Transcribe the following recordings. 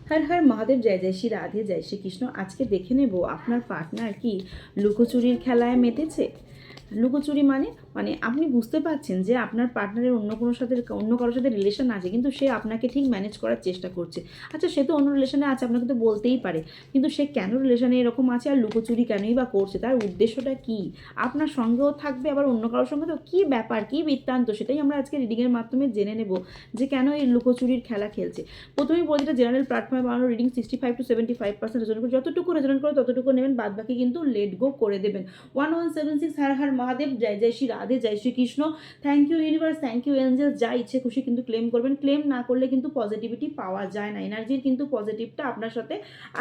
হর হর মহাদেব, জয় জয় শ্রী রাধে, জয় শ্রীকৃষ্ণ। আজকে দেখে নেব আপনার পার্টনার কি লুকোচুরির খেলায় মেতেছে। লুকোচুরি মানে মানে আপনি বুঝতে পারছেন যে আপনার পার্টনারের অন্য কারোর সাথে রিলেশন আছে, কিন্তু সে আপনাকে ঠিক ম্যানেজ করার চেষ্টা করছে। আচ্ছা, সে তো অন্য রিলেশনে আছে, আপনাকে তো বলতেই পারে, কিন্তু সে কেন রিলেশনে এরকম আছে আর লুকোচুরি কেনই বা করছে, তার উদ্দেশ্যটা কি? আপনার সঙ্গেও থাকবে আবার অন্য কারোর সঙ্গে, তো কী ব্যাপার, কী বৃত্তান্ত, সেটাই আমরা আজকে রিডিংয়ের মাধ্যমে জেনে নেব যে কেন এই লুকোচুরির খেলা খেলছে। প্রথমেই বলছি, এটা জেনারেল প্ল্যাটফর্মে বানানো রিডিং, 65 to 75% রেজনেট করে, যতটুকু রেজনেট করে ততটুকু নেবেন, বাদ বাকি কিন্তু লেট গো করে দেবেন। 1176 হর হর মহাদেব, জয় জয় শ্রী রাধে, জয় Shrikrishna. Thank you universe, thank you angels. যা ইচ্ছে খুশি কিন্তু ক্লেম করবেন, ক্লেম না করলে কিন্তু পজিটিভিটি পাওয়া যায় না, এনার্জির কিন্তু পজিটিভটা আপনার সাথে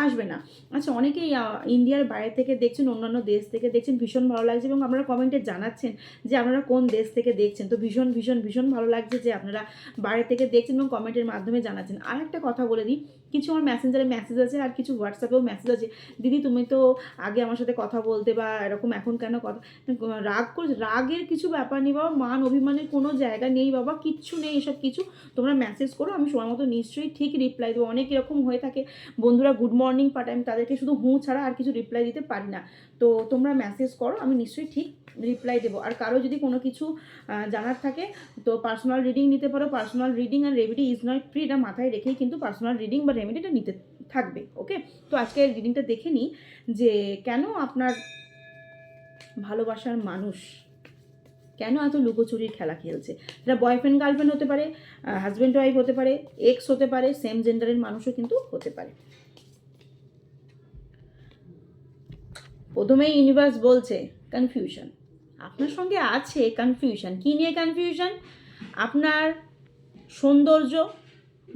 আসবে না। আচ্ছা, অনেকেই ইন্ডিয়ার বাইরে থেকে দেখছেন, অন্যান্য দেশ থেকে দেখছেন, ভীষণ ভালো লাগছে এবং আপনারা কমেন্টে জানাচ্ছেন যে আপনারা কোন দেশ থেকে দেখছেন। তো ভীষণ ভীষণ ভীষণ ভালো লাগছে যে আপনারা বাইরে থেকে দেখছেন এবং কমেন্টের মাধ্যমে জানাচ্ছেন। আর একটা কথা বলে দিই, কিছু আমার মেসেঞ্জারে মেসেজ আছে আর কিছু হোয়াটসঅ্যাপেও মেসেজ আছে, দিদি তুমি তো আগে আমার সাথে কথা বলতে বা এরকম, এখন কেন কথা, রাগ করে, রাগের কিছু ব্যাপার নেই বাবা, মান অভিমানের কোনো জায়গা নেই বাবা, কিচ্ছু নেই এসব কিছু। তোমরা মেসেজ করো, আমি সময় মতো নিশ্চয়ই ঠিক রিপ্লাই দেবো। অনেক এরকম হয়ে থাকে বন্ধুরা গুড মর্নিং পাঠায়, আমি তাদেরকে শুধু হুঁ ছাড়া আর কিছু রিপ্লাই দিতে পারি না। তো তোমরা মেসেজ করো, আমি নিশ্চয়ই ঠিক রিপ্লাই দেবো। আর কারো যদি কোনো কিছু জানার থাকে তো পার্সোনাল রিডিং নিতে পারো। পার্সোনাল রিডিং আর রেমেডি ইজ নট ফ্রি, এটা মাথায় রেখেই কিন্তু পার্সোনাল রিডিং বা রেমেডিটা নিতে থাকবে। ওকে, তো আজকে রিডিংটা দেখে নিই যে কেন আপনার ভালোবাসার মানুষ কেন এত লুকোচুরির খেলা খেলছে। এটা বয়ফ্রেন্ড গার্লফ্রেন্ড হতে পারে, হাজব্যান্ড ওয়াইফ হতে পারে, এক্স হতে পারে, সেম জেন্ডারের মানুষও কিন্তু হতে পারে। প্রথমেই ইউনিভার্স বলছে কনফিউশন আপনার সঙ্গে আছে। কনফিউশন কী নিয়ে? কনফিউশন আপনার সৌন্দর্য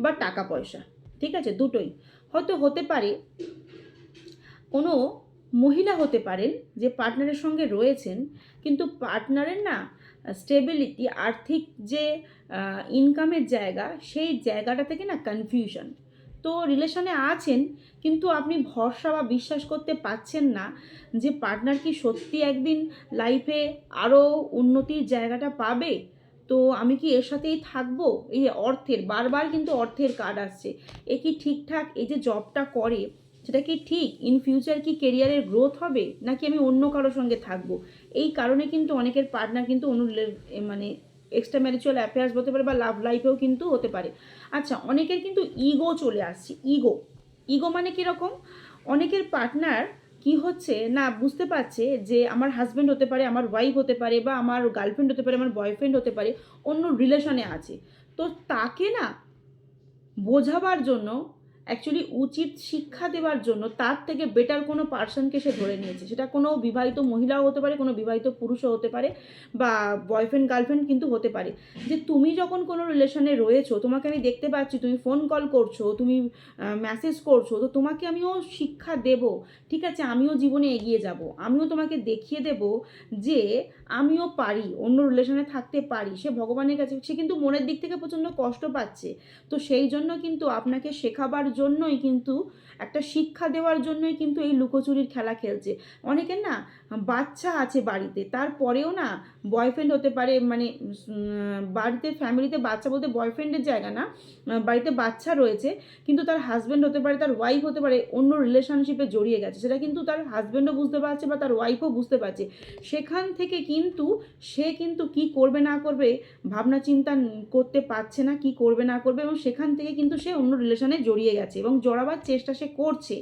বা টাকা পয়সা, ঠিক আছে, দুটোই হয়তো হতে পারে। কোনো মহিলা হতে পারেন যে পার্টনারের সঙ্গে রয়েছেন, কিন্তু পার্টনারের না স্টেবিলিটি, আর্থিক যে ইনকামের জায়গা, সেই জায়গাটা থেকে না কনফিউশন। তো রিলেশনে আছেন, কিন্তু আপনি ভরসা বা বিশ্বাস করতে পারছেন না যে পার্টনার কি সত্যি একদিন লাইফে আরও উন্নতির জায়গাটা পাবে। তো আমি কি এর সাথেই থাকবো? এই অর্থের, বারবার কিন্তু অর্থের কার্ড আসছে। এ কি ঠিকঠাক এই যে জবটা করে সেটা কি ঠিক? ইন ফিউচার কি কেরিয়ারের গ্রোথ হবে, নাকি আমি অন্য কারোর সঙ্গে থাকবো? এই কারণে কিন্তু অনেকের পার্টনার কিন্তু মানে এক্সট্রা ম্যারিচুয়াল অ্যাফেয়ার্স হতে পারে বা লাভ লাইফেও কিন্তু হতে পারে। আচ্ছা, অনেকের কিন্তু ইগো চলে আসছে। ইগো, ইগো মানে কীরকম? অনেকের পার্টনার কি হচ্ছে না বুঝতে পারছে যে আমার হাজব্যান্ড হতে পারে, আমার ওয়াইফ হতে পারে, বা আমার গার্লফ্রেন্ড হতে পারে, আমার বয়ফ্রেন্ড হতে পারে, অন্য রিলেশনে আছে। তো তাকে না বোঝাবার জন্য, অ্যাকচুয়ালি উচিত শিক্ষা দেওয়ার জন্য তার থেকে বেটার কোনো পার্সনকে সে ধরে নিয়েছে। সেটা কোনো বিবাহিত মহিলাও হতে পারে, কোনো বিবাহিত পুরুষও হতে পারে, বা বয়ফ্রেন্ড গার্লফ্রেন্ড কিন্তু হতে পারে। যে তুমি যখন কোনো রিলেশনে রয়েছো, তোমাকে আমি দেখতে পাচ্ছি, তুমি ফোন কল করছো, তুমি মেসেজ করছো, তো তোমাকে আমিও শিক্ষা দেব, ঠিক আছে, আমিও জীবনে এগিয়ে যাব, আমিও তোমাকে দেখিয়ে দেব যে আমিও পারি, অন্য রিলেশনে থাকতে পারি। সে ভগবানের কাছে, সে কিন্তু মনের দিক থেকে প্রচণ্ড কষ্ট পাচ্ছে। তো সেই জন্য কিন্তু আপনাকে শেখাবার জন্যই কিন্তু, একটা শিক্ষা দেওয়ার জন্যই কিন্তু এই লুকোচুরির খেলা খেলছে। অনেকের না বাচ্চা আছে বাড়িতে, তারপরেও না বয়ফ্রেন্ড হতে পারে, মানে বাড়িতে ফ্যামিলিতে বাচ্চা বলতে বয়ফ্রেন্ডের জায়গা না, বাড়িতে বাচ্চা রয়েছে, কিন্তু তার হাজব্যান্ড হতে পারে, তার ওয়াইফ হতে পারে, অন্য রিলেশনশিপে জড়িয়ে গেছে। সেটা কিন্তু তার হাজব্যান্ডও বুঝতে পারছে বা তার ওয়াইফও বুঝতে পারছে। সেখান থেকে কিন্তু সে কিন্তু কি করবে না করবে ভাবনা চিন্তা করতে পারছে না, কি করবে না করবে, এবং সেখান থেকে কিন্তু সে অন্য রিলেশনে জড়িয়ে গেছে এবং জড়াবার চেষ্টা সে করছে,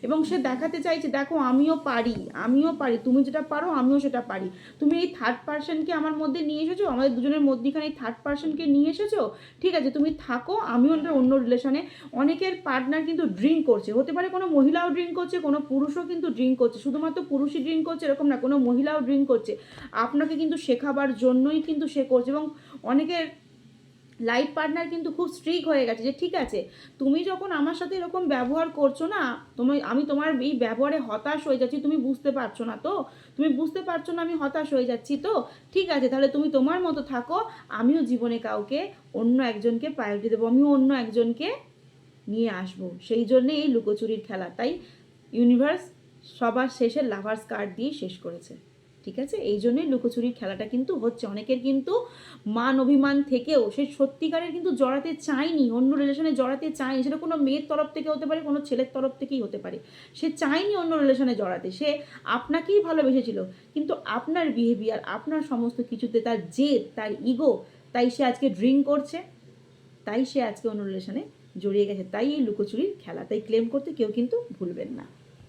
এবং সে দেখাতে চাইছে দেখো আমিও পারি, আমিও পারি, তুমি যেটা পারো আমিও সেটা পারি। তুমি এই থার্ড পার্সনকে আমার মধ্যে নিয়ে এসেছো, আমাদের দুজনের মধ্যেখানে এই থার্ড পার্সনকে নিয়ে এসেছো, ঠিক আছে, তুমি থাকো, আমিও অন্য রিলেশনে। অনেকের পার্টনার কিন্তু ড্রিঙ্ক করছে, হতে পারে কোনো মহিলাও ড্রিঙ্ক করছে, কোনো পুরুষও কিন্তু ড্রিঙ্ক করছে, শুধুমাত্র পুরুষই ড্রিঙ্ক করছে এরকম না, কোনো মহিলাও ড্রিঙ্ক করছে। আপনাকে কিন্তু শেখাবার জন্যই কিন্তু সে করছে। এবং অনেকের লাইফ পার্টনার কিন্তু খুব স্ট্রিক হয়ে গেছে যে ঠিক আছে, তুমি যখন আমার সাথে এরকম ব্যবহার করছো না, আমি তোমার এই ব্যবহারে হতাশ হয়ে যাচ্ছি, তুমি বুঝতে পারছো না তো, তুমি বুঝতে পারছো না আমি হতাশ হয়ে যাচ্ছি তো, ঠিক আছে তাহলে তুমি তোমার মতো থাকো, আমিও জীবনে কাউকে, অন্য একজনকে প্রায়োরিটি দেবো, আমিও অন্য একজনকে নিয়ে আসবো। সেই জন্যে এই লুকোচুরির খেলা। তাই ইউনিভার্স সবার শেষে লাভার্স কার্ড দিয়ে শেষ করেছে। ঠিক আছে, এই জন্যই লুকোচুরির খেলাটা কিন্তু হচ্ছে। অনেকের কিন্তু মান অভিমান থেকেও সে সত্যিকারের কিন্তু জড়াতে চায়নি, অন্য রিলেশনে জড়াতে চায়নি। সেটা কোনো মেয়ের তরফ থেকে হতে পারে, কোনো ছেলের তরফ থেকেই হতে পারে। সে চায়নি অন্য রিলেশনে জড়াতে, সে আপনাকেই ভালোবেসেছিল। কিন্তু আপনার বিহেভিয়ার, আপনার সমস্ত কিছুতে তার জেদ, তার ইগো, তাই সে আজকে ড্রিঙ্ক করছে, তাই সে আজকে অন্য রিলেশনে জড়িয়ে গেছে। তাই এই লুকোচুরির খেলা, তাই ক্লেম করতে কেউ কিন্তু ভুলবেন না।